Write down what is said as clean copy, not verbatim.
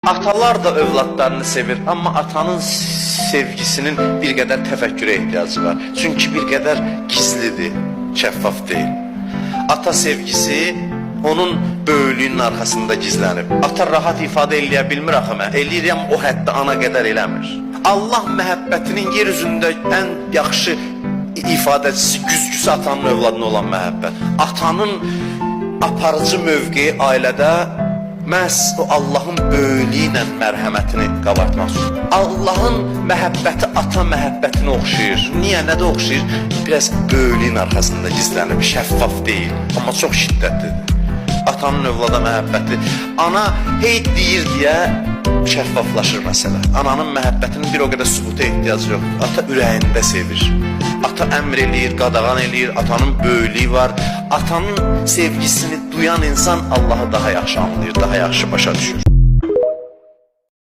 Atalar da övladlarını sevir, amma atanın sevgisinin bir qədər təfəkkürə ehtiyacı var. Çünki bir qədər gizlidir, şəffaf deyil. Ata sevgisi onun böyüklüyünün arxasında gizlənib. Ata rahat ifadə eləyə bilmir axı mən. Eləyirəm o həddə ana qədər eləmir. Allah məhəbbətinin yer üzündə ən yaxşı ifadəçisi, güzgüsü atanın övladına olan məhəbbət. Atanın aparıcı mövqeyi ailədə məhz o Allahın böyüklüyü ilə mərhəmətini qabartmaq üçün. Allahın məhəbbəti ata məhəbbətinə oxşayır. Niyə, nədə oxşayır? Biraz böyüklüyün arxasında gizlənib, şəffaf deyil, amma çox şiddətlidir. Atanın övlada məhəbbəti, ana hey deyir deyə şəffaflaşır məsələ. Ananın məhəbbətinin bir o qədər sübuta ehtiyacı yoxdur. Ata ürəyində sevir. Ata əmr eləyir, qadağan eləyir, atanın böyüklüyü var. Atanın sevgisini duyan insan Allahı daha yaxşı anlayır, daha yaxşı başa düşür.